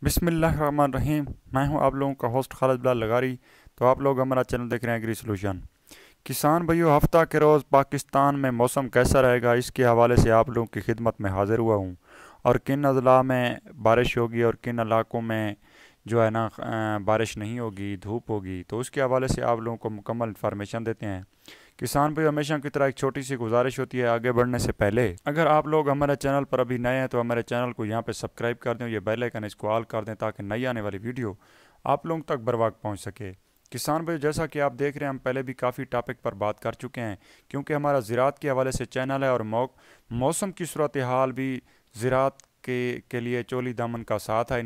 बिस्मिल्लाहिर्रहमानिर्रहीम। मैं हूं आप लोगों का होस्ट खालिद बिलाल लगारी। तो आप लोग हमारा चैनल देख रहे हैं एग्री सोल्यूशन। किसान भाइयों, हफ्ता के रोज़ पाकिस्तान में मौसम कैसा रहेगा, इसके हवाले से आप लोगों की खिदमत में हाजिर हुआ हूं। और किन अजला में बारिश होगी और किन इलाकों में जो है ना बारिश नहीं होगी, धूप होगी, तो उसके हवाले से आप लोगों को मुकम्मल इन्फॉर्मेशन देते हैं। किसान भाई, हमेशा की तरह एक छोटी सी गुजारिश होती है आगे बढ़ने से पहले, अगर आप लोग हमारे चैनल पर अभी नए हैं तो हमारे चैनल को यहाँ पे सब्सक्राइब कर दें, ये बेल आइकन इसको ऑल कर दें ताकि नई आने वाली वीडियो आप लोगों तक बर वक्त पहुँच सके। किसान भाई, जैसा कि आप देख रहे हैं, हम पहले भी काफ़ी टॉपिक पर बात कर चुके हैं, क्योंकि हमारा ज़राअत के हवाले से चैनल है और मौसम की सूरत हाल भी ज़राअत के लिए चोली दामन का साथ है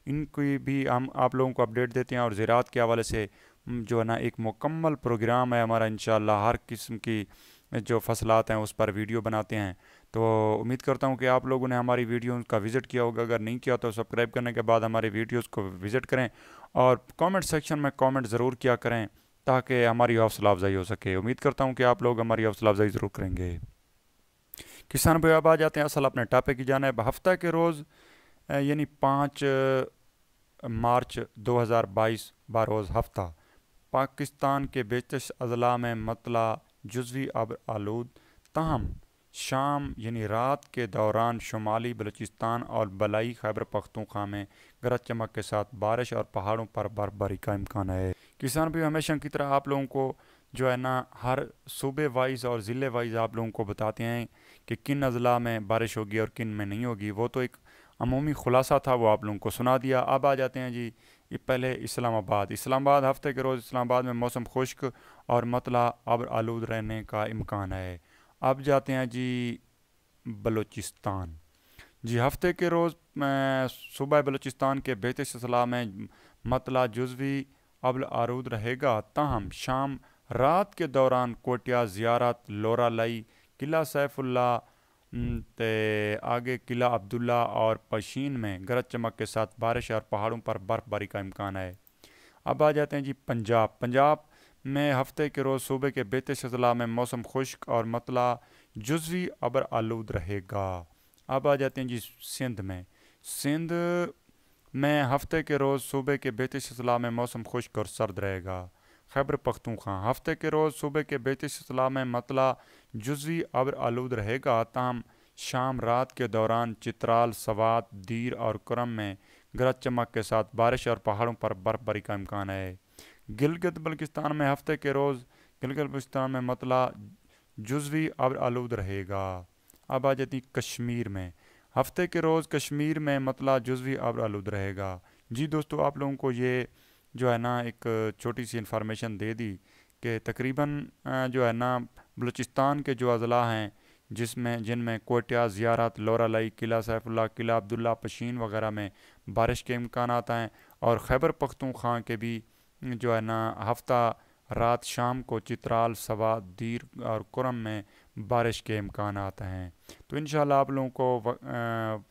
इनकी भी हम आप लोगों को अपडेट देते हैं। और ज़राअत के हवाले से जो है ना एक मुकम्मल प्रोग्राम है हमारा, इंशाल्लाह हर किस्म की जो फसलात हैं उस पर वीडियो बनाते हैं। तो उम्मीद करता हूँ कि आप लोगों ने हमारी वीडियो का विज़िट किया होगा। अगर नहीं किया तो सब्सक्राइब करने के बाद हमारी वीडियोस को विज़िट करें और कमेंट सेक्शन में कमेंट ज़रूर किया करें ताकि हमारी हौसला अफजाई हो सके। उम्मीद करता हूँ कि आप लोग हमारी हौसला अफजाई ज़रूर करेंगे। किसान भाई, अब आ जाते हैं असल अपने टॉपिक की जानिब। हफ्ता के रोज़ यानी 5 मार्च 2022 बारोज़ हफ्ता पाकिस्तान के बेशतर अजला में मतला जुज़वी अब आलूद, ताहम शाम यानी रात के दौरान शुमाली बलूचिस्तान और बलाई खैबर पख्तूनख्वा में गरज चमक के साथ बारिश और पहाड़ों पर बर्फबारी का इम्कान है। किसान भी हमेशा की तरह आप लोगों को जो है ना हर सूबे वाइज और ज़िले वाइज आप लोगों को बताते हैं कि किन अजला में बारिश होगी और किन में नहीं होगी। वो तो एक अमूमी खुलासा था, वो आप लोगों को सुना दिया। अब आ जाते हैं जी, ये पहले इस्लामाबाद हफ्ते के रोज़ इस्लामाबाद में मौसम खुश्क और मतला अब आलूद रहने का इम्कान है। अब जाते हैं जी बलूचिस्तान। जी, हफ्ते के रोज़ सुबह बलूचिस्तान के बेहतर अजला में मतला जुज़वी अब आलूद रहेगा, ताहम शाम रात के दौरान कोटिया ज़ियारत लोरा लाई किला सैफुल्ला ते आगे किला अब्दुल्ला और पशीन में गरज चमक के साथ बारिश और पहाड़ों पर बर्फबारी का इम्कान है। अब आ जाते हैं जी पंजाब में हफ्ते के रोज़ सूबे के बेहतर अजला में मौसम खुश्क और मतला जुज़वी अबर आलूद रहेगा। अब आ जाते हैं जी सिंध में हफ्ते के रोज़ सूबे के बेहतर अजला में मौसम खुश्क और सर्द रहेगा। खैबर पख्तूनख्वा हफ्ते के रोज़ सूबे के बेहतर अजला में मतला जुज़वी अबर आलूद रहेगा, ताहम शाम रात के दौरान चित्राल सवात दीर और करम में गरज चमक के साथ बारिश और पहाड़ों पर बर्फबारी का इम्कान है। गिलगित बल्किस्तान में हफ्ते के रोज़ गिलगित बल्किस्तान में मतला जुज़वी अब आलूद रहेगा। अब आ जाती कश्मीर में हफ्ते के रोज़ कश्मीर में मतला जुज़वी अब आलूद रहेगा। जी दोस्तों, आप लोगों को ये जो है ना एक छोटी सी इन्फॉर्मेशन दे दी कि तकरीबन जो है ना बलूचिस्तान के जो अजला हैं जिनमें कोटिया ज़ियारत लोरा लाई किला सैफुल्ला किला अब्दुल्ला पशीन वगैरह में बारिश के इम्कान हैं। और खैबर पख्तूनख्वा के भी जो है ना हफ्ता रात शाम को चित्राल सवा दीर और कुरम में बारिश के इम्कान हैं। तो इंशाल्लाह आप लोगों को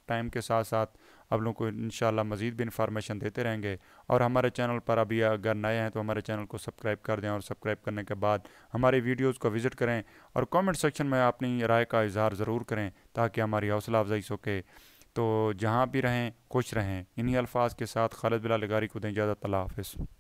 टाइम के साथ साथ आप लोगों को इंशाल्लाह मज़ीद भी इंफॉर्मेशन देते रहेंगे। और हमारे चैनल पर अभी अगर नए हैं तो हमारे चैनल को सब्सक्राइब कर दें और सब्सक्राइब करने के बाद हमारी वीडियोस को विज़िट करें और कमेंट सेक्शन में अपनी राय का इजहार ज़रूर करें ताकि हमारी हौसला अफजाई सके। तो जहाँ भी रहें खुश रहें। इन्हीं अल्फाज के साथ खालिद बिलाल लगारी को दें इजाज़त। अल्लाह हाफ़िज़।